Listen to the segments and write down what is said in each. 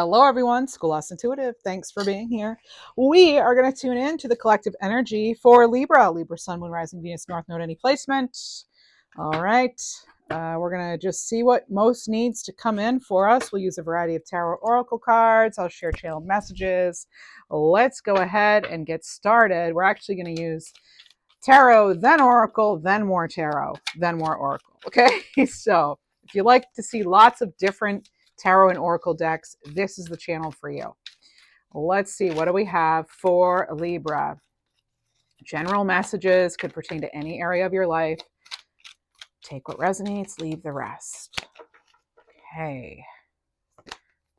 Hello, everyone. Schoolhouse Intuitive. Thanks for being here. We are going to tune in to the collective energy for Libra. Libra, Sun, Moon, Rising, Venus, North Node, any placement. All right. We're going to just see what most needs to come in for us. We'll use a variety of tarot oracle cards. I'll share channeled messages. Let's go ahead and get started. We're actually going to use tarot, then oracle, then more tarot, then more oracle. Okay. So if you like to see lots of different tarot and oracle decks, this is the channel for you. Let's see, what do we have for Libra? General messages could pertain to any area of your life. Take what resonates, leave the rest. Okay.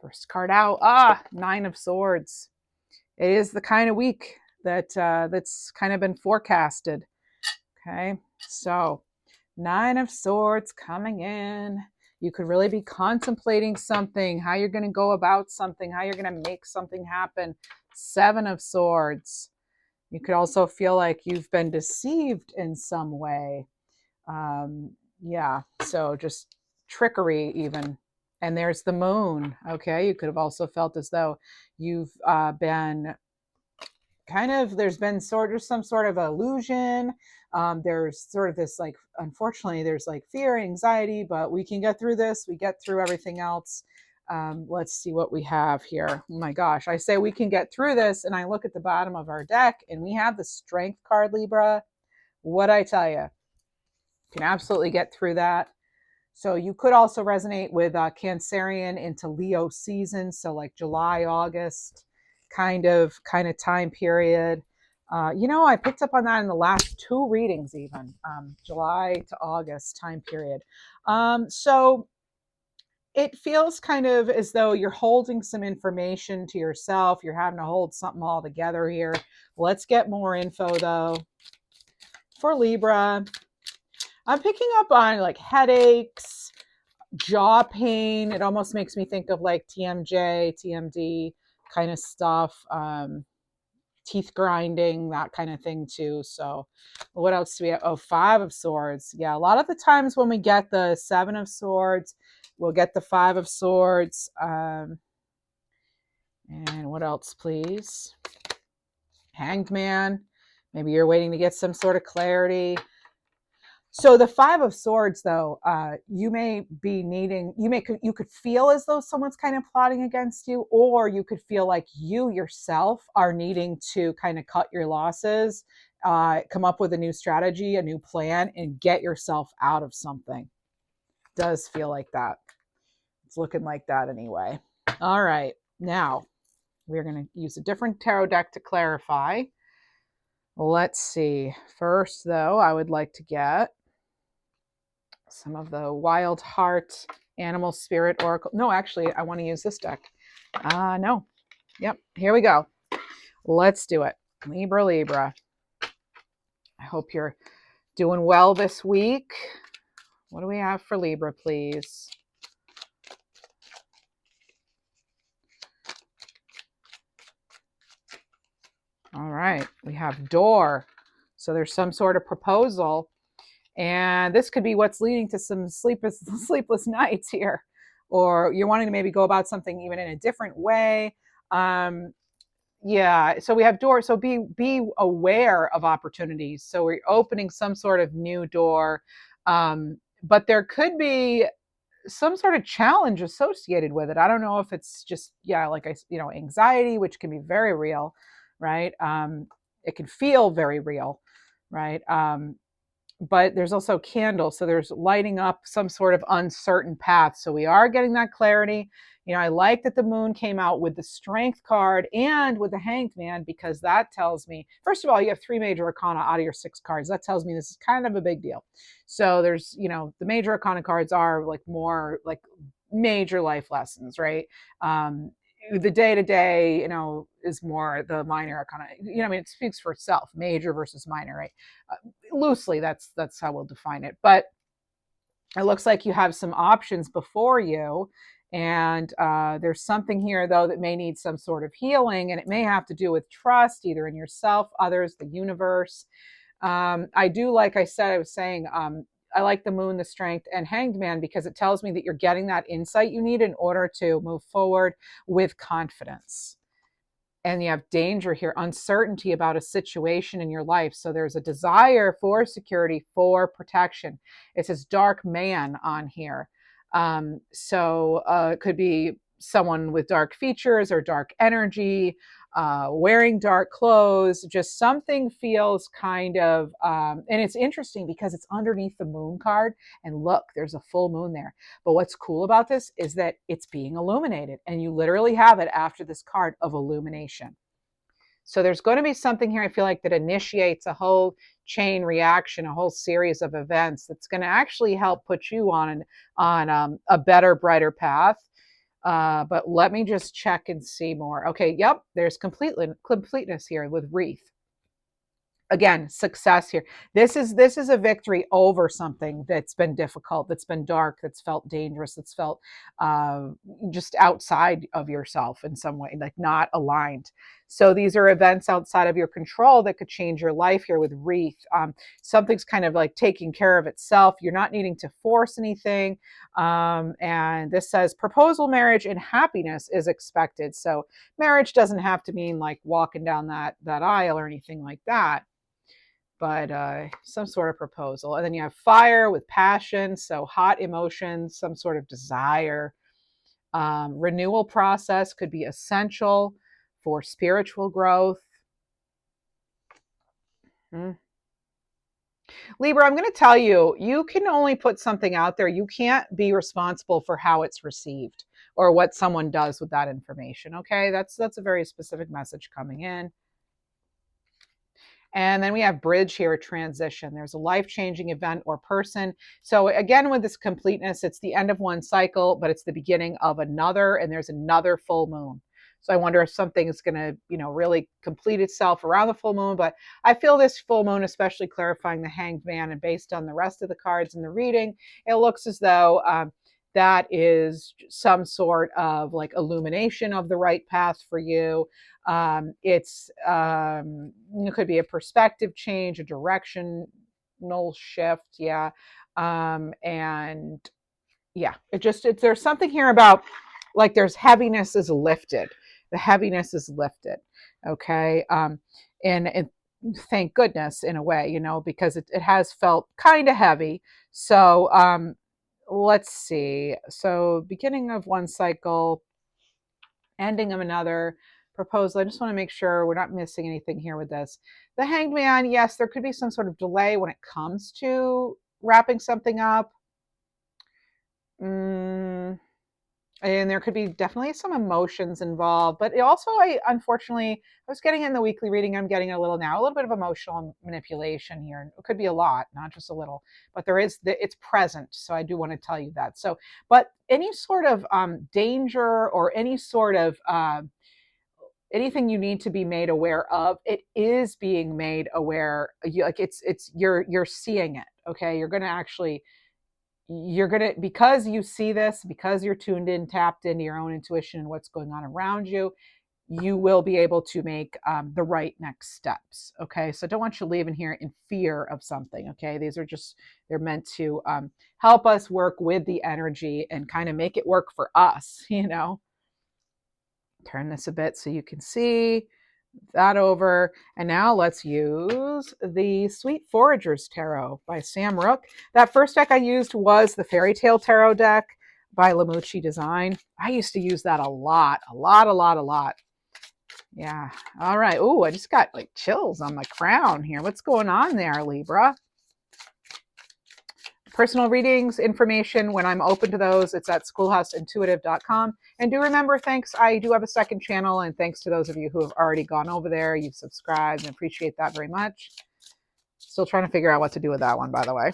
First card out. Nine of Swords. It is the kind of week that's kind of been forecasted. Okay. So, Nine of Swords coming in. You could really be contemplating something, how you're going to go about something, how you're going to make something happen. Seven of Swords. You could also feel like you've been deceived in some way. So just trickery even. And there's the Moon. Okay, you could have also felt as though you've been there's been some sort of illusion. There's sort of this, like, unfortunately, there's like fear, anxiety, but we can get through this. We get through everything else. Let's see what we have here. Oh my gosh, I say we can get through this, and I look at the bottom of our deck, and we have the Strength card, Libra. What I tell you, can absolutely get through that. So you could also resonate with Cancerian into Leo season, so like July, August kind of time period. I picked up on that in the last two readings, even July to August time period. So it feels kind of as though you're holding some information to yourself. You're having to hold something all together here. Let's get more info though. For Libra, I'm picking up on like headaches, jaw pain. It almost makes me think of like TMJ, TMD kind of stuff. Teeth grinding, that kind of thing too. So what else do we have? Five of Swords. Yeah, a lot of the times when we get the Seven of Swords, we'll get the Five of Swords. And what else, please? Hanged Man. Maybe you're waiting to get some sort of clarity. So the Five of Swords, though, you may be needing, you could feel as though someone's kind of plotting against you, or you could feel like you yourself are needing to kind of cut your losses, come up with a new strategy, a new plan, and get yourself out of something. It does feel like that. It's looking like that anyway. All right. Now, we're going to use a different tarot deck to clarify. Let's see. First, though, I would like to get some of the Wild Heart Animal Spirit Oracle. No, actually, I want to use this deck. No. Yep, here we go. Let's do it. Libra. I hope you're doing well this week. What do we have for Libra, please? All right, we have Door. So there's some sort of proposal. And this could be what's leading to some sleepless nights here, or you're wanting to maybe go about something even in a different way. So we have doors. So be aware of opportunities. So we're opening some sort of new door, but there could be some sort of challenge associated with it. I don't know if it's just anxiety, which can be very real, right? It can feel very real, right? But there's also candles. So there's lighting up some sort of uncertain path. So we are getting that clarity. I like that the Moon came out with the Strength card and with the Hanged Man, because that tells me, first of all, you have three major arcana out of your six cards. That tells me this is kind of a big deal. So there's, the major arcana cards are like more like major life lessons, right? The day-to-day, is more the minor arcana. It speaks for itself, major versus minor, right? Loosely, that's how we'll define it. But it looks like you have some options before you, and there's something here, though, that may need some sort of healing, and it may have to do with trust, either in yourself, others, the universe. I do, like I said, I was saying, I like the moon, the strength, and hanged man because it tells me that you're getting that insight you need in order to move forward with confidence. And you have danger here, uncertainty about a situation in your life. So there's a desire for security, for protection. It says dark man on here. So it could be someone with dark features or dark energy, wearing dark clothes, just something feels kind of, and it's interesting because it's underneath the moon card. And look, there's a full moon there. But what's cool about this is that it's being illuminated, and you literally have it after this card of illumination. So there's going to be something here, I feel like, that initiates a whole chain reaction, a whole series of events that's going to actually help put you on a better, brighter path. But let me just check and see more. Okay, yep, there's completeness here with wreath. Again, success here. This is a victory over something that's been difficult, that's been dark, that's felt dangerous, that's felt just outside of yourself in some way, like not aligned. So these are events outside of your control that could change your life here with wreath. Something's kind of like taking care of itself. You're not needing to force anything. And this says proposal, marriage, and happiness is expected. So marriage doesn't have to mean like walking down that aisle or anything like that, but some sort of proposal. And then you have fire with passion, so hot emotions, some sort of desire. Renewal process could be essential for spiritual growth. Libra, I'm going to tell you, you can only put something out there. You can't be responsible for how it's received or what someone does with that information. Okay, that's a very specific message coming in. And then we have bridge here, transition. There's a life-changing event or person. So again, with this completeness, it's the end of one cycle, but it's the beginning of another, and there's another full moon. So I wonder if something is going to, really complete itself around the full moon. But I feel this full moon, especially clarifying the hanged man, and based on the rest of the cards in the reading, it looks as though that is some sort of like illumination of the right path for you. It could be a perspective change, a directional shift. Yeah. And yeah, there's something here about like there's heaviness is lifted. The heaviness is lifted. Okay. And thank goodness in a way, because it has felt kind of heavy. So, let's see. So beginning of one cycle, ending of another, proposal. I just want to make sure we're not missing anything here with this. The hanged man, yes, there could be some sort of delay when it comes to wrapping something up. And there could be definitely some emotions involved, but it also, unfortunately, I was getting in the weekly reading, I'm getting a little bit of emotional manipulation here. It could be a lot, not just a little, but it's present. So I do want to tell you that. So, but any sort of danger or any sort of anything you need to be made aware of, it is being made aware. You're seeing it. Okay, because you see this, because you're tuned in, tapped into your own intuition and what's going on around you, you will be able to make the right next steps. Okay, so don't want you leaving here in fear of something. Okay, they're meant to help us work with the energy and kind of make it work for us. Turn this a bit so you can see that over. And now let's use the Sweet Foragers Tarot by Sam Rook. That first deck I used was the Fairy Tale Tarot deck by Lamucci Design. I used to use that a lot. Yeah. All right. Oh, I just got like chills on my crown here. What's going on there, Libra? Personal readings information, when I'm open to those, it's at schoolhouseintuitive.com. And do remember, I do have a second channel, and thanks to those of you who have already gone over there, you've subscribed, and appreciate that very much. Still trying to figure out what to do with that one, by the way.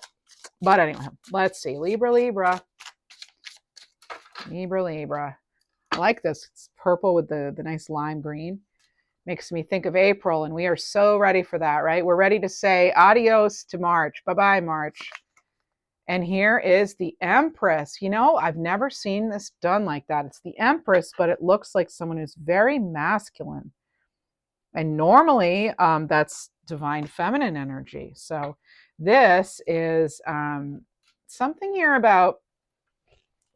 But anyway, let's see. Libra. I like this. It's purple with the nice lime green. Makes me think of April, and we are so ready for that, right? We're ready to say adios to March. Bye-bye, March. And here is the Empress. I've never seen this done like that. It's the Empress, but it looks like someone who's very masculine. And normally that's divine feminine energy. So this is something here about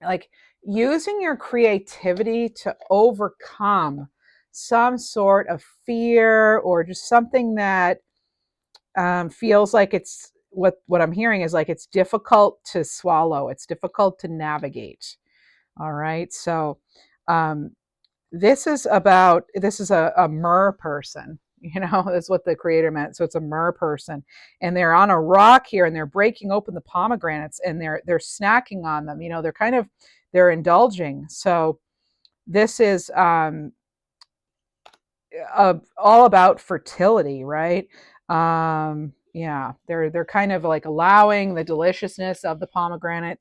like using your creativity to overcome some sort of fear or just something that feels like it's what I'm hearing is like it's difficult to swallow, it's difficult to navigate. All right, so um, this is a mer person. That's what the creator meant. So it's a mer person, and they're on a rock here, and they're breaking open the pomegranates, and they're snacking on them. They're indulging. So this is all about fertility, right? Yeah, they're kind of like allowing the deliciousness of the pomegranate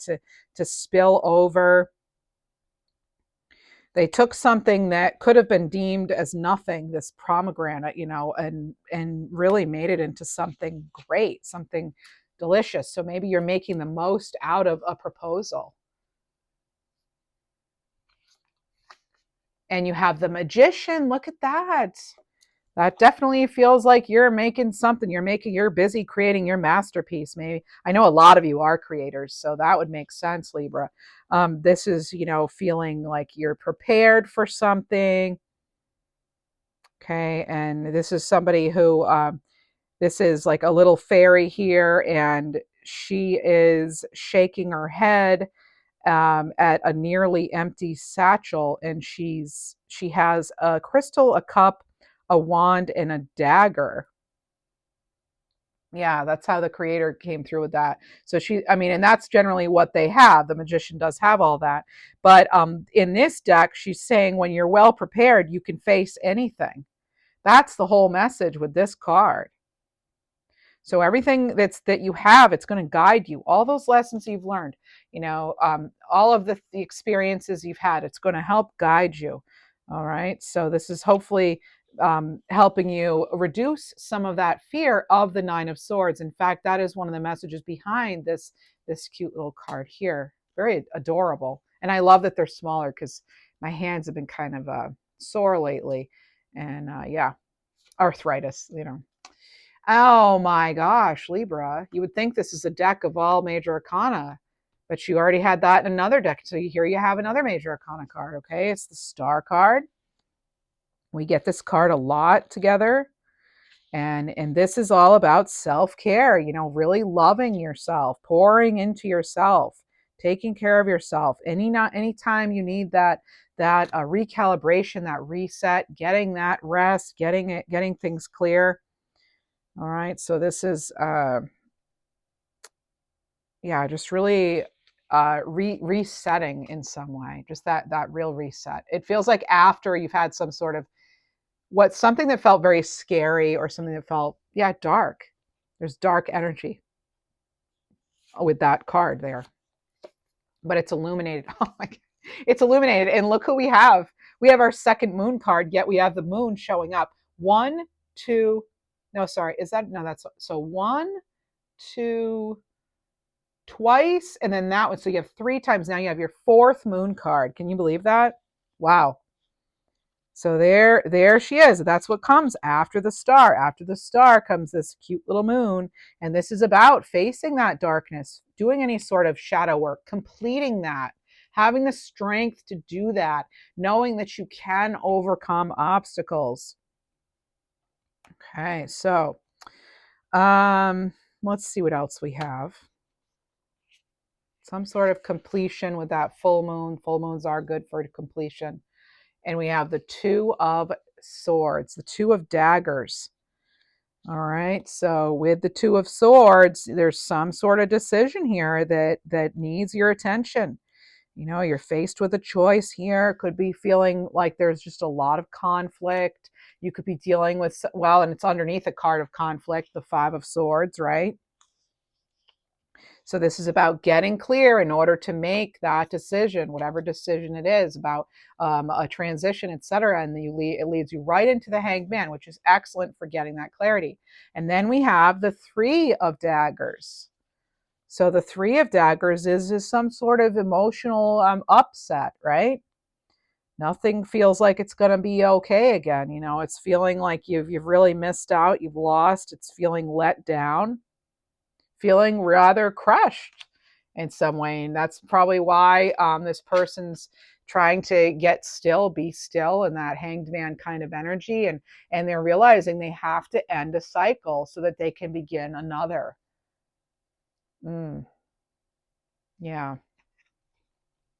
to spill over. They took something that could have been deemed as nothing, this pomegranate, and really made it into something great, something delicious. So maybe you're making the most out of a proposal. And you have the magician. Look at that. That definitely feels like you're making something. You're busy creating your masterpiece. Maybe I know a lot of you are creators, so that would make sense, Libra. This is, feeling like you're prepared for something. Okay, and this is somebody who, this is like a little fairy here, and she is shaking her head at a nearly empty satchel, and she has a crystal, a cup, a wand, and a dagger. Yeah, that's how the creator came through with that. So and that's generally what they have. The magician does have all that. But in this deck, she's saying when you're well prepared, you can face anything. That's the whole message with this card. So everything that you have, it's going to guide you. All those lessons you've learned, all of the experiences you've had, it's going to help guide you. All right. So this is hopefully helping you reduce some of that fear of the Nine of Swords. In fact, that is one of the messages behind this cute little card here. Very adorable, and I love that they're smaller because my hands have been kind of sore lately, and yeah, arthritis. Oh my gosh, Libra. You would think this is a deck of all major arcana, but you already had that in another deck. So here you have another major arcana card, okay? It's the Star card. We get this card a lot together. And this is all about self-care, really loving yourself, pouring into yourself, taking care of yourself. Anytime you need that recalibration, that reset, getting that rest, getting things clear. All right, so this is, just really resetting in some way, just that real reset. It feels like after you've had some sort of something that felt very scary or something that felt, dark. There's dark energy with that card there, but it's illuminated. Oh my God. It's illuminated. And look who we have. We have our second moon card, yet we have the moon showing up. One, two, no, sorry. That's so one, two, twice, and then that one. So you have three times. Now you have your fourth moon card. Can you believe that? Wow. So there she is. That's what comes after the star. After the star comes this cute little moon. And this is about facing that darkness, doing any sort of shadow work, completing that, having the strength to do that, knowing that you can overcome obstacles. Okay, so let's see what else we have. Some sort of completion with that full moon. Full moons are good for completion. And we have the Two of Swords, the Two of Daggers. All right, so with the Two of Swords, there's some sort of decision here that needs your attention. You're faced with a choice here. Could be feeling like there's just a lot of conflict. You could be dealing with, and it's underneath a card of conflict, the Five of Swords, right? So this is about getting clear in order to make that decision, whatever decision it is, about a transition, etc. And it leads you right into the Hanged Man, which is excellent for getting that clarity. And then we have the Three of Daggers. So the Three of Daggers is some sort of emotional upset, right? Nothing feels like it's going to be okay again. It's feeling like you've really missed out. You've lost. It's feeling let down. feeling rather crushed in some way. And that's probably why this person's trying to get still, be still, in that hanged man kind of energy. And they're realizing they have to end a cycle so that they can begin another. Yeah.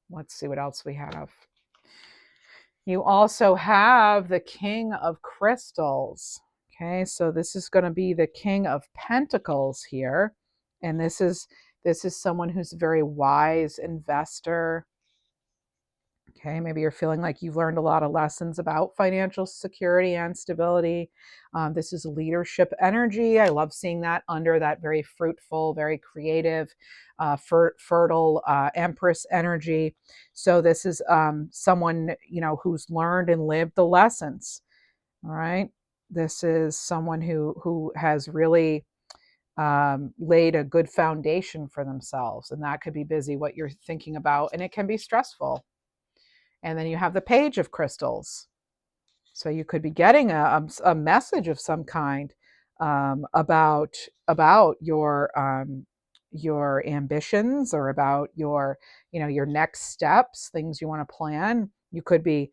Let's see what else we have. You also have the King of Crystals. Okay, so this is going to be the King of Pentacles here. And this is someone who's a very wise investor. Okay, maybe you're feeling like you've learned a lot of lessons about financial security and stability. This is leadership energy. I love seeing that under that very fruitful, very creative, fertile Empress energy. So this is someone, who's learned and lived the lessons. All right. This is someone who has really laid a good foundation for themselves, and that could be busy what you're thinking about, and it can be stressful. And then you have the Page of Crystals. So you could be getting a message of some kind about your ambitions, or about your next steps, things you want to plan. You could be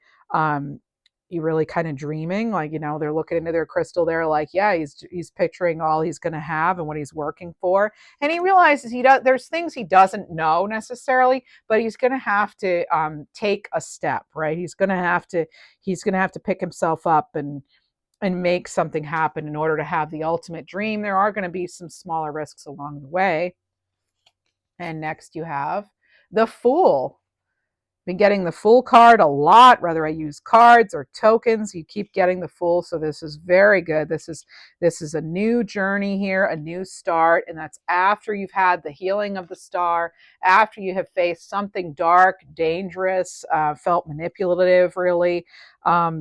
you really kind of dreaming, like, they're looking into their crystal. They're like, yeah, he's picturing all he's going to have and what he's working for, and he realizes there's things he doesn't know necessarily, but he's going to have to take a step, right? He's going to have to pick himself up and make something happen in order to have the ultimate dream. There are going to be some smaller risks along the way. And next you have the Fool. Been getting the Fool card a lot, whether I use cards or tokens. You keep getting the Fool, so this is very good. This is a new journey here, a new start, and that's after you've had the healing of the Star, after you have faced something dark, dangerous, felt manipulative, really.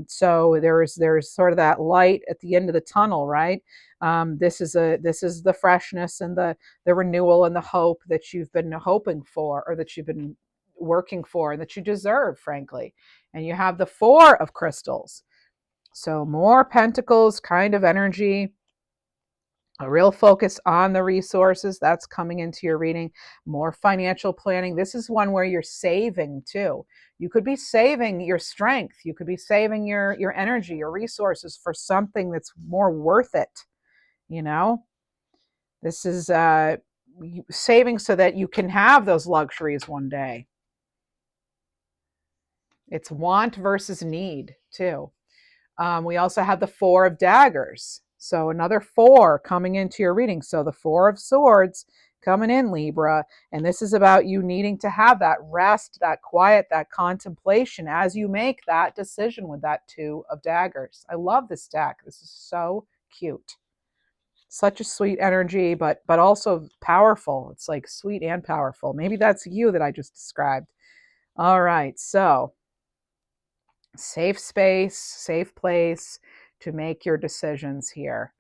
So there's sort of that light at the end of the tunnel, right? This is the freshness and the renewal and the hope that you've been hoping for, or that you've been working for, and that you deserve, frankly. And you have the Four of Crystals. So more Pentacles kind of energy, a real focus on the resources that's coming into your reading, more financial planning. This is one where you're saving too. You could be saving your strength. You could be saving your energy, your resources for something that's more worth it. This is saving so that you can have those luxuries one day. It's want versus need too. We also have the Four of Daggers. So another four coming into your reading. So the Four of Swords coming in, Libra. And this is about you needing to have that rest, that quiet, that contemplation as you make that decision with that Two of Daggers. I love this deck. This is so cute. Such a sweet energy, but also powerful. It's like sweet and powerful. Maybe that's you that I just described. All right. So safe space, safe place to make your decisions here.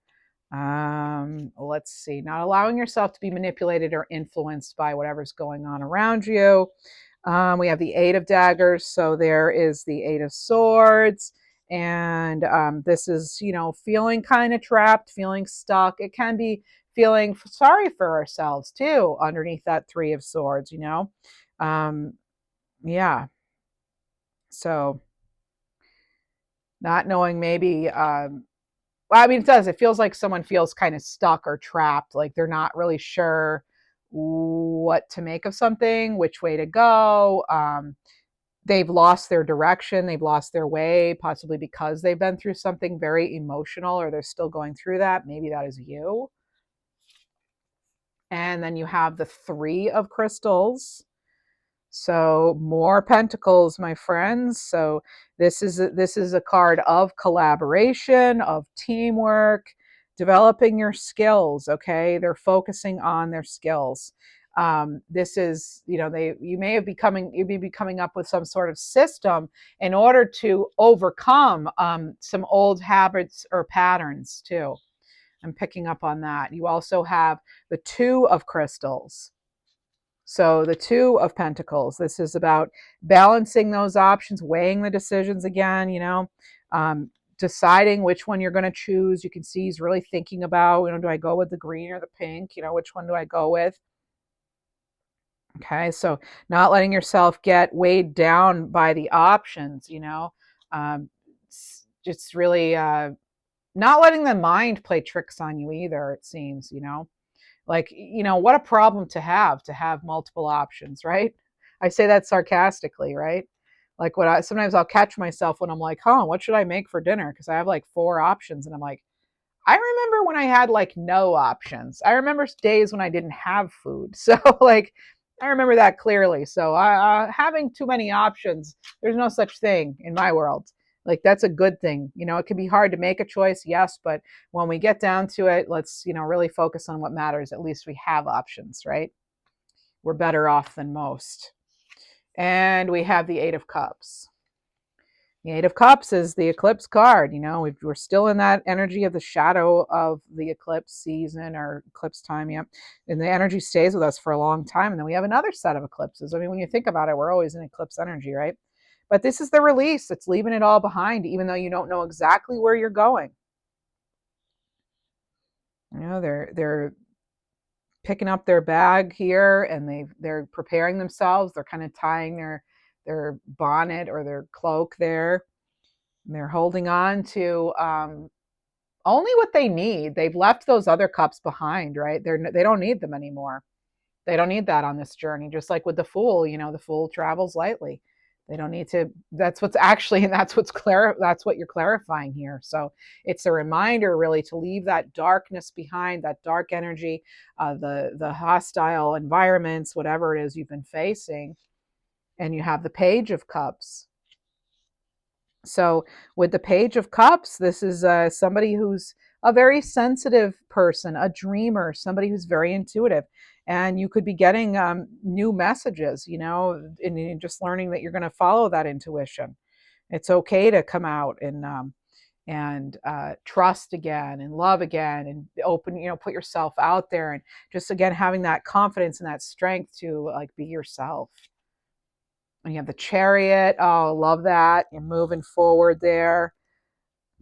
Let's see. Not allowing yourself to be manipulated or influenced by whatever's going on around you. We have the Eight of Daggers. So there is the Eight of Swords. And this is, feeling kind of trapped, feeling stuck. It can be feeling sorry for ourselves too, underneath that Three of Swords, yeah. So not knowing maybe, it does. It feels like someone feels kind of stuck or trapped, like they're not really sure what to make of something, which way to go. They've lost their direction. They've lost their way, possibly because they've been through something very emotional, or they're still going through that. Maybe that is you. And then you have the Three of Crystals. So more Pentacles, my friends. So this is a card of collaboration, of teamwork, developing your skills. Okay, they're focusing on their skills. This is, you'd be coming up with some sort of system in order to overcome some old habits or patterns too. I'm picking up on that. You also have the Two of Crystals. So the Two of Pentacles, this is about balancing those options, weighing the decisions again, deciding which one you're going to choose. You can see he's really thinking about, do I go with the green or the pink? Which one do I go with? Okay, so not letting yourself get weighed down by the options, just really not letting the mind play tricks on you either, it seems, like, what a problem to have multiple options, right? I say that sarcastically, right? Like sometimes I'll catch myself when I'm like, what should I make for dinner? Because I have like 4 options and I'm like, I remember when I had like no options. I remember days when I didn't have food. So like, I remember that clearly. So having too many options, there's no such thing in my world. Like that's a good thing. It can be hard to make a choice, yes, but when we get down to it, let's, really focus on what matters. At least we have options, right? We're better off than most. And we have the 8 of Cups. The 8 of Cups is the eclipse card. We're still in that energy of the shadow of the eclipse season or eclipse time. Yep. And the energy stays with us for a long time. And then we have another set of eclipses. I mean, when you think about it, we're always in eclipse energy, right? But this is the release. It's leaving it all behind, even though you don't know exactly where you're going. They're picking up their bag here and they're preparing themselves. They're kind of tying their bonnet or their cloak there. And they're holding on to only what they need. They've left those other cups behind, right? They don't need them anymore. They don't need that on this journey. Just like with the Fool, the Fool travels lightly. They don't need to. That's what's actually, and that's that's what you're clarifying here. So it's a reminder, really, to leave that darkness behind, that dark energy, the hostile environments, whatever it is you've been facing. And you have the Page of Cups. So with the Page of Cups, this is somebody who's a very sensitive person, a dreamer, somebody who's very intuitive. And you could be getting new messages, and just learning that you're going to follow that intuition. It's okay to come out and trust again and love again and open, put yourself out there and just, again, having that confidence and that strength to like be yourself. And you have the Chariot. Oh, love that. You're moving forward there.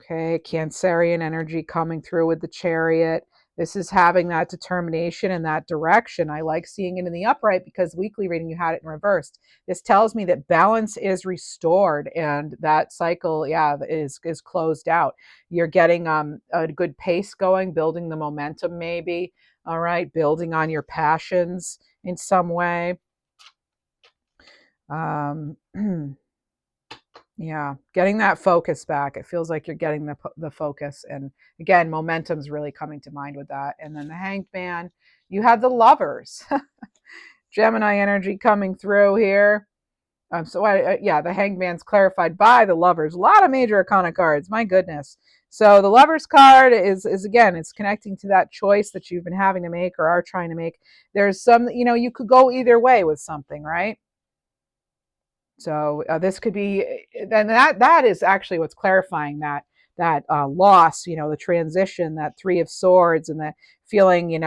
Okay, Cancerian energy coming through with the Chariot. This is having that determination and that direction. I like seeing it in the upright because weekly reading you had it in reversed. This tells me that balance is restored and that cycle, is closed out. You're getting a good pace going, building the momentum maybe. All right, building on your passions in some way. Yeah, getting that focus back. It feels like you're getting the focus, and again, momentum's really coming to mind with that. And then the Hanged Man, you have the Lovers. Gemini energy coming through here. The Hanged Man's clarified by the Lovers. A lot of major arcana cards, my goodness. So the Lovers card is again, it's connecting to that choice that you've been having to make or are trying to make. There's some, you could go either way with something, right? So this could be, and that is actually what's clarifying that loss, the transition, that 3 of Swords, and the feeling,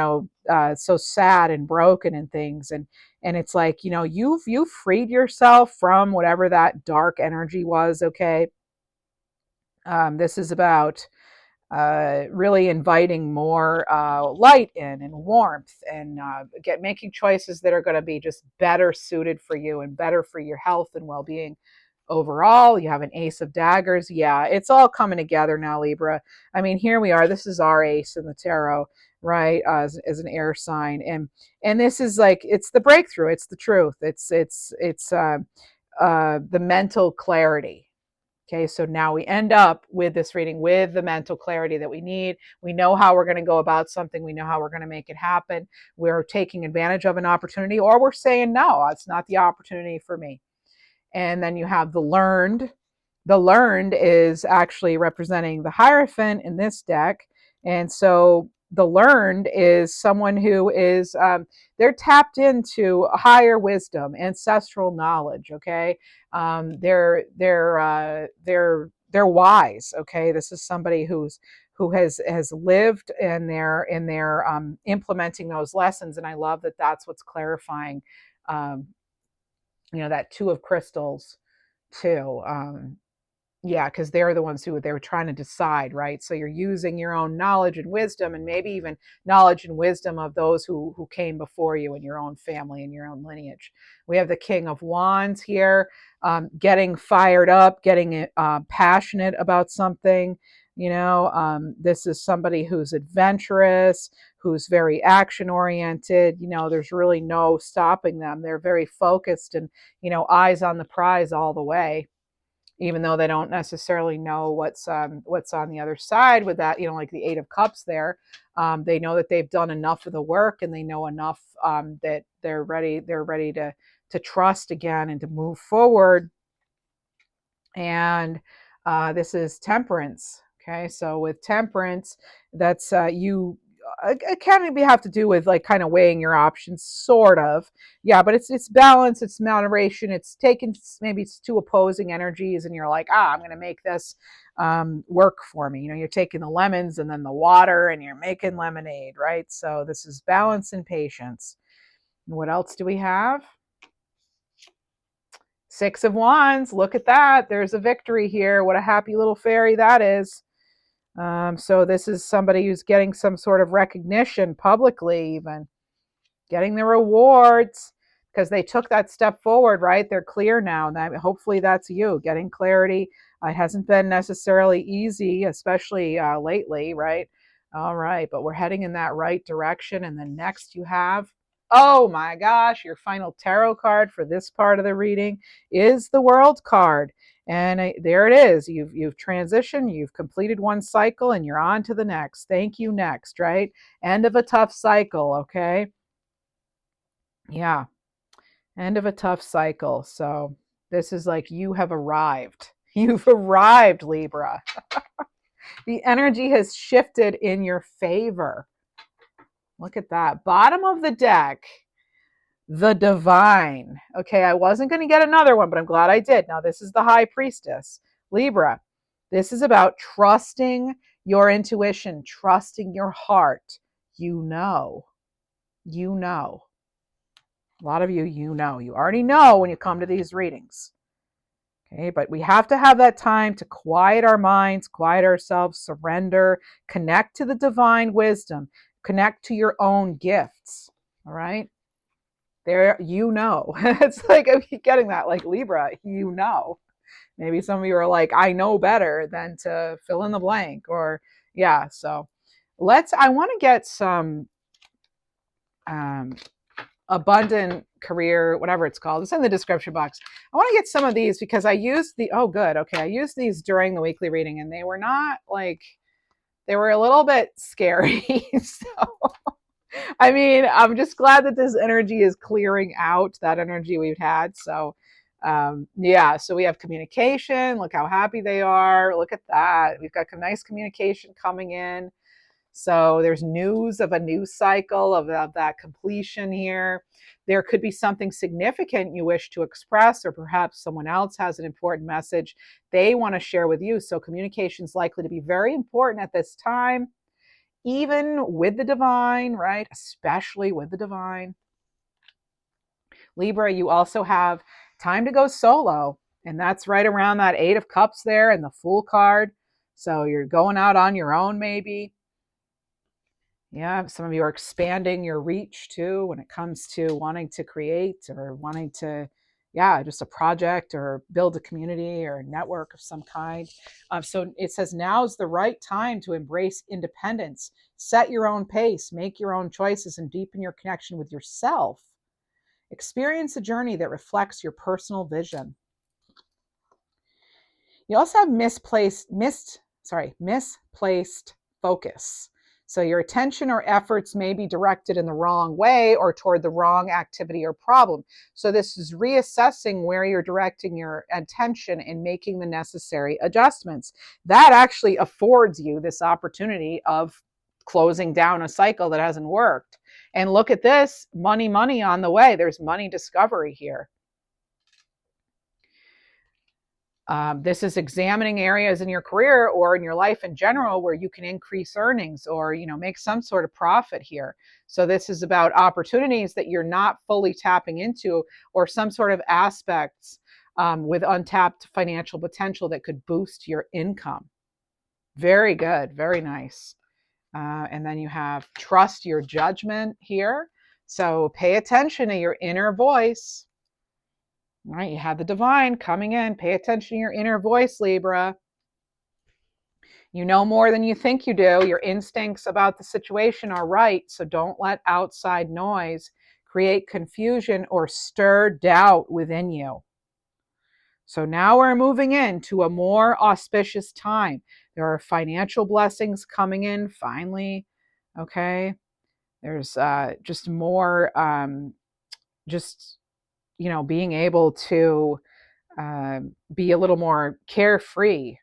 so sad and broken and things, and it's like, you've freed yourself from whatever that dark energy was. Okay, this is about really inviting more light in and warmth and making choices that are going to be just better suited for you and better for your health and well-being overall. You have an Ace of Daggers. Yeah, it's all coming together now, Libra. I mean, here we are. This is our ace in the tarot, right? As an air sign, and this is like, it's the breakthrough. It's the truth. It's the mental clarity. Okay, so now we end up with this reading with the mental clarity that we need. We know how we're going to go about something. We know how we're going to make it happen. We're taking advantage of an opportunity, or we're saying, no, it's not the opportunity for me. And then you have the Learned. The Learned is actually representing the Hierophant in this deck. And so the Learned is someone who is, they're tapped into higher wisdom, ancestral knowledge. Okay, they're wise. Okay, this is somebody who has lived, and they're implementing those lessons. And I love that that's what's clarifying. That 2 of Crystals too. Yeah, because they're the ones who they were trying to decide, right? So you're using your own knowledge and wisdom, and maybe even knowledge and wisdom of those who came before you in your own family and your own lineage. We have the King of Wands here, getting fired up, getting passionate about something. This is somebody who's adventurous, who's very action oriented. There's really no stopping them. They're very focused and eyes on the prize all the way, even though they don't necessarily know what's on the other side with that, like the Eight of Cups there. They know that they've done enough of the work, and they know enough that they're ready to trust again and to move forward. And this is Temperance. Okay, so with Temperance, that's it can have to do with like kind of weighing your options, sort of. Yeah, but it's balance, it's moderation, it's taking maybe it's two opposing energies, and you're like, I'm going to make this work for me. You're taking the lemons and then the water, and you're making lemonade, right? So this is balance and patience. And what else do we have? Six of Wands. Look at that. There's a victory here. What a happy little fairy that is. So this is somebody who's getting some sort of recognition publicly, even getting the rewards because they took that step forward, right? They're clear now. Hopefully that's you getting clarity. It hasn't been necessarily easy, especially lately, right? All right, but we're heading in that right direction. And then next you have, oh my gosh, your final tarot card for this part of the reading is the World card. And there it is. You've transitioned, you've completed one cycle, and you're on to the next. Thank you, next, right? End of a tough cycle, okay? Yeah, end of a tough cycle. So this is like you have arrived. You've arrived, Libra. The energy has shifted in your favor. Look at that. Bottom of the deck, the Divine. Okay, I wasn't going to get another one, but I'm glad I did. Now, this is the High Priestess. Libra, this is about trusting your intuition, trusting your heart. You know. A lot of you already know when you come to these readings. Okay, but we have to have that time to quiet our minds, quiet ourselves, surrender, connect to the divine wisdom, connect to your own gifts. All right? There, It's like I keep getting that, like Libra, Maybe some of you are like, I know better than to fill in the blank, or yeah. So I want to get some abundant career, whatever it's called. It's in the description box. I want to get some of these because I used I used these during the weekly reading, and they were not like, they were a little bit scary. So, I mean, I'm just glad that this energy is clearing out that energy we've had. So, yeah, so we have communication. Look how happy they are. Look at that. We've got some nice communication coming in. So there's news of a news cycle of that completion here. There could be something significant you wish to express, or perhaps someone else has an important message they want to share with you. So communication is likely to be very important at this time, even with the divine, right? Especially with the divine. Libra, you also have time to go solo, and that's right around that Eight of Cups there and the Fool card. So you're going out on your own, maybe. Yeah, some of you are expanding your reach too when it comes to wanting to create or wanting to, yeah, just a project or build a community or a network of some kind. So it says now is the right time to embrace independence, set your own pace, make your own choices, and deepen your connection with yourself. Experience a journey that reflects your personal vision. You also have misplaced focus. So your attention or efforts may be directed in the wrong way or toward the wrong activity or problem. So this is reassessing where you're directing your attention and making the necessary adjustments. That actually affords you this opportunity of closing down a cycle that hasn't worked. And look at this, money on the way. There's money discovery here. This is examining areas in your career or in your life in general where you can increase earnings or, make some sort of profit here. So this is about opportunities that you're not fully tapping into, or some sort of aspects with untapped financial potential that could boost your income. Very good. Very nice. And then you have trust your judgment here. So pay attention to your inner voice. All right, you have the divine coming in. Pay attention to your inner voice, Libra. You know more than you think you do. Your instincts about the situation are right. So don't let outside noise create confusion or stir doubt within you. So now we're moving into a more auspicious time. There are financial blessings coming in finally. Okay. There's just more, being able to be a little more carefree,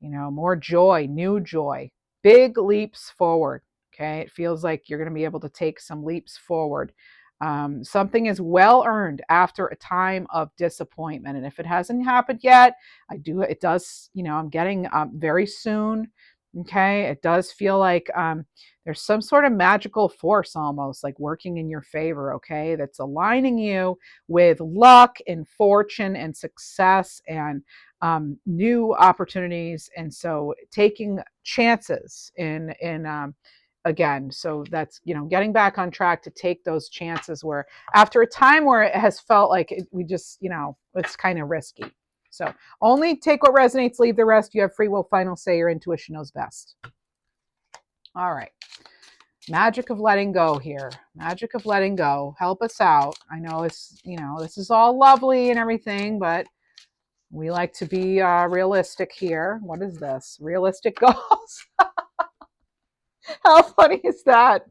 more joy, new joy, big leaps forward. Okay. It feels like you're going to be able to take some leaps forward. Something is well earned after a time of disappointment. And if it hasn't happened yet, it does, I'm getting very soon. Okay. It does feel like there's some sort of magical force almost like working in your favor. Okay. That's aligning you with luck and fortune and success and new opportunities. And so taking chances again, so that's getting back on track to take those chances where after a time where it has felt like it's kind of risky. So only take what resonates, leave the rest. You have free will, final say. Your intuition knows best. All right, magic of letting go here. Magic of letting go. Help us out. I know it's this is all lovely and everything, but we like to be realistic here. What is this? Realistic goals. How funny is that?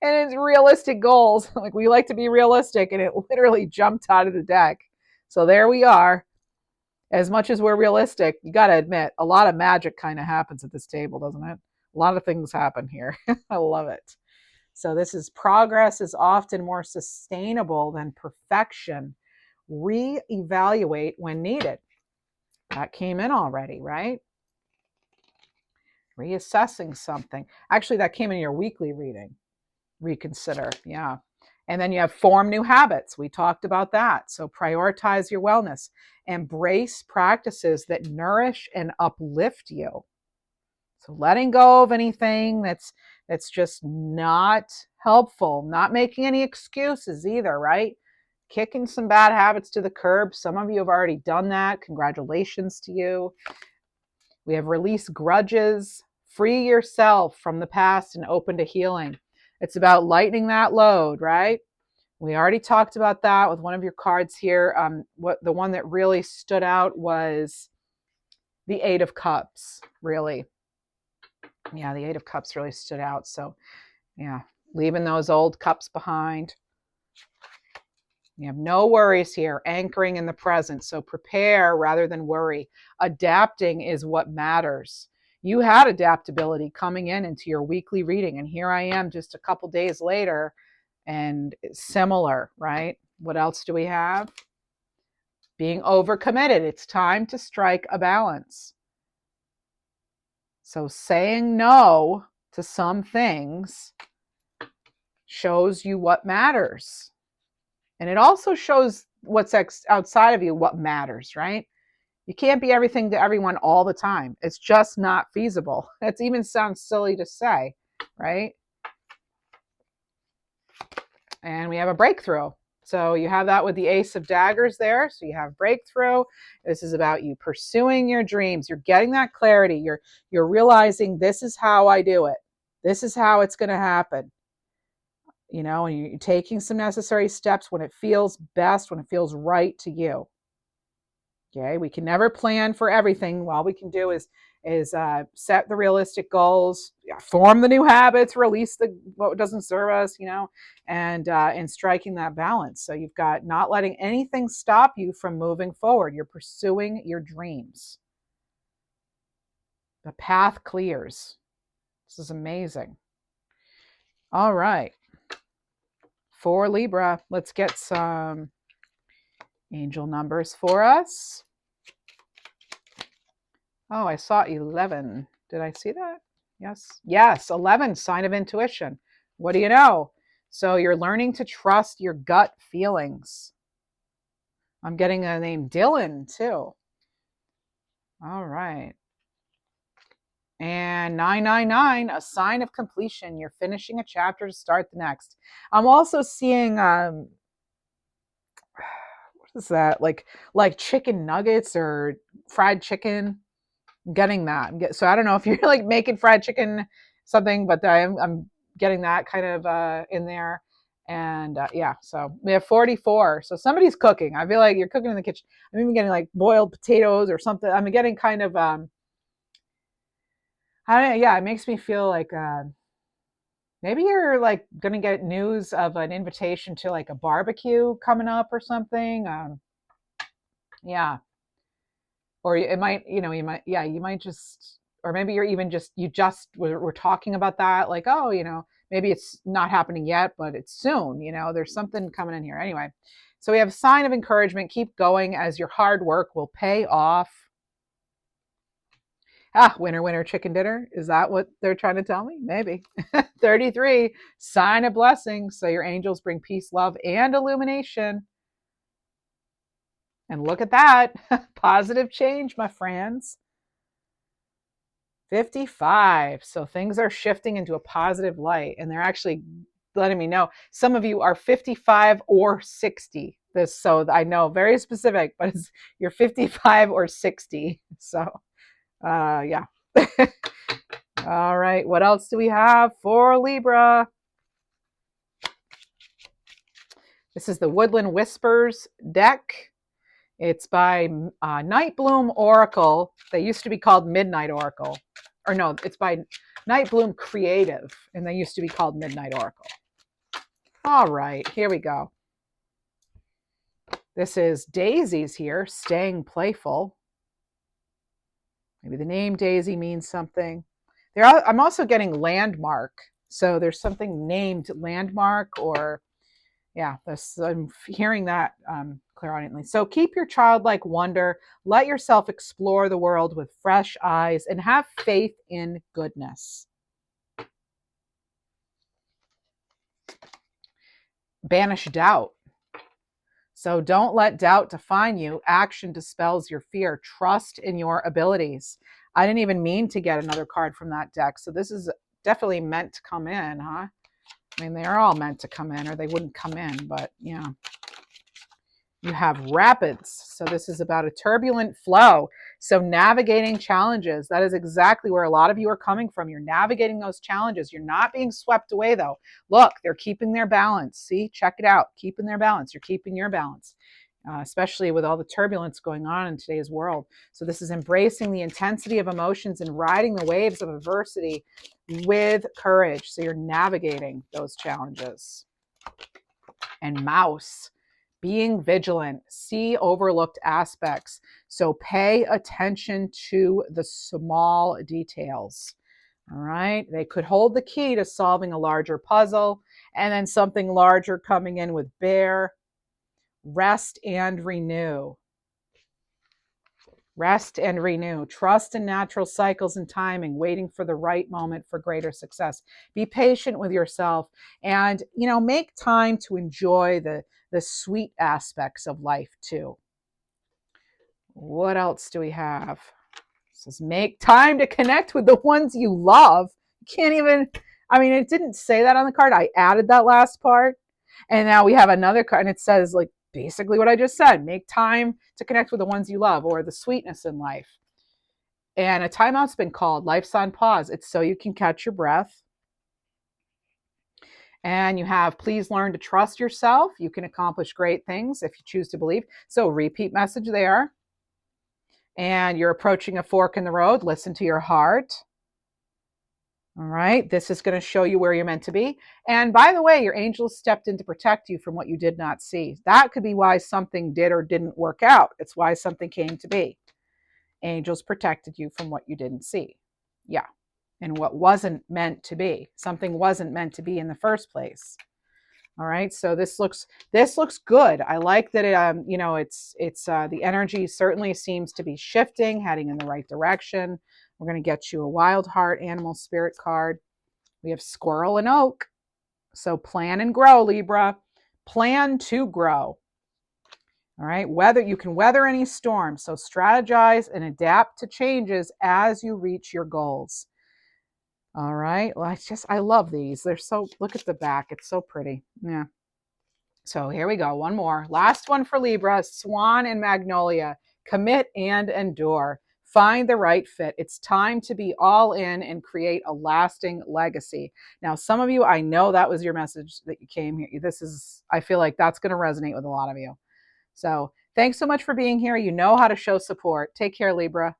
And it's realistic goals. Like we like to be realistic, and it literally jumped out of the deck. So there we are. As much as we're realistic, you got to admit, a lot of magic kind of happens at this table, doesn't it? A lot of things happen here. I love it. So this is progress is often more sustainable than perfection. Reevaluate when needed. That came in already, right? Reassessing something. Actually, that came in your weekly reading. Reconsider. Yeah. And then you have form new habits. We talked about that. So prioritize your wellness. Embrace practices that nourish and uplift you. So letting go of anything that's just not helpful, not making any excuses either, right? Kicking some bad habits to the curb. Some of you have already done that. Congratulations to you. We have release grudges, free yourself from the past and open to healing. It's about lightening that load, right? We already talked about that with one of your cards here. The one that really stood out was the Eight of Cups, really. Yeah, the Eight of Cups really stood out. So, yeah, leaving those old cups behind. You have no worries here, anchoring in the present. So prepare rather than worry. Adapting is what matters. You had adaptability coming into your weekly reading, and here I am just a couple days later, and similar, right? What else do we have? Being overcommitted. It's time to strike a balance. So saying no to some things shows you what matters. And it also shows what's outside of you, what matters, right? You can't be everything to everyone all the time. It's just not feasible. That even sounds silly to say, right? And we have a breakthrough. So you have that with the Ace of Daggers there. So you have breakthrough. This is about you pursuing your dreams. You're getting that clarity. You're realizing this is how I do it. This is how it's going to happen. And you're taking some necessary steps when it feels best, when it feels right to you. Okay, we can never plan for everything. All we can do is set the realistic goals, form the new habits, release what doesn't serve us, and striking that balance. So you've got not letting anything stop you from moving forward. You're pursuing your dreams. The path clears. This is amazing. All right. For Libra, let's get some angel numbers for us. Oh, I saw 11. Did I see that? Yes, 11, sign of intuition. What do you know? So you're learning to trust your gut feelings. I'm getting a name Dylan too. All right. And 999, a sign of completion. You're finishing a chapter to start the next. I'm also seeing what is that? Like chicken nuggets or fried chicken. I'm getting that. So I don't know if you're like making fried chicken something, but I'm getting that kind of in there. And yeah, so we have 44. So somebody's cooking. I feel like you're cooking in the kitchen. I'm even getting like boiled potatoes or something. I'm getting kind of yeah, it makes me feel like maybe you're like gonna get news of an invitation to like a barbecue coming up or something. Yeah, or it might, you might, yeah, you might just, or maybe you're even just, you just we're talking about that, like, oh, maybe it's not happening yet, but it's soon. There's something coming in here anyway. So we have a sign of encouragement. Keep going as your hard work will pay off. Winner, winner, chicken dinner. Is that what they're trying to tell me? Maybe. 33, sign of blessing. So your angels bring peace, love, and illumination. And look at that. Positive change, my friends. 55. So things are shifting into a positive light, and they're actually letting me know. Some of you are 55 or 60. So I know, very specific, but you're 55 or 60. So yeah. All right, what else do we have for Libra? This is the Woodland Whispers deck. It's by Night Bloom Oracle. They used to be called Midnight Oracle. Or no, it's by Night Bloom Creative, and they used to be called Midnight Oracle. All right, here we go. This is Daisy's here, staying playful. Maybe the name Daisy means something. I'm also getting landmark. So there's something named landmark, or yeah, I'm hearing that clairaudiently. So keep your childlike wonder. Let yourself explore the world with fresh eyes and have faith in goodness. Banish doubt. So don't let doubt define you. Action dispels your fear. Trust in your abilities. I didn't even mean to get another card from that deck. So this is definitely meant to come in, huh? I mean, they are all meant to come in, or they wouldn't come in, but yeah. You have rapids. So this is about a turbulent flow. So navigating challenges. That is exactly where a lot of you are coming from. You're navigating those challenges. You're not being swept away, though. Look, they're keeping their balance. See, check it out. Keeping their balance. You're keeping your balance, especially with all the turbulence going on in today's world. So this is embracing the intensity of emotions and riding the waves of adversity with courage. So you're navigating those challenges. And mouse. Being vigilant, see overlooked aspects. So pay attention to the small details. All right. They could hold the key to solving a larger puzzle, and then something larger coming in with bear. Rest and renew. Rest and renew. Trust in natural cycles and timing, waiting for the right moment for greater success. Be patient with yourself and, make time to enjoy the sweet aspects of life too. What else do we have? It says make time to connect with the ones you love. You can't even, it didn't say that on the card. I added that last part. And now we have another card, and it says like basically what I just said. Make time to connect with the ones you love, or the sweetness in life. And a timeout's been called. Life's on pause. It's so you can catch your breath. And you have, please learn to trust yourself. You can accomplish great things if you choose to believe. So repeat message there. And you're approaching a fork in the road. Listen to your heart. All right. This is going to show you where you're meant to be. And by the way, your angels stepped in to protect you from what you did not see. That could be why something did or didn't work out. It's why something came to be. Angels protected you from what you didn't see. Yeah. And what wasn't meant to be. Something wasn't meant to be in the first place. All right. So this looks good. I like that it's the energy certainly seems to be shifting, heading in the right direction. We're going to get you a wild heart animal spirit card. We have squirrel and oak. So plan and grow, Libra. Plan to grow. All right, you can weather any storm. So strategize and adapt to changes as you reach your goals. All right. Well, I love these. They're so, look at the back. It's so pretty. Yeah. So here we go. One more. Last one for Libra, Swan and Magnolia. Commit and endure. Find the right fit. It's time to be all in and create a lasting legacy. Now, some of you, I know that was your message that you came here. I feel like that's going to resonate with a lot of you. So thanks so much for being here. You know how to show support. Take care, Libra.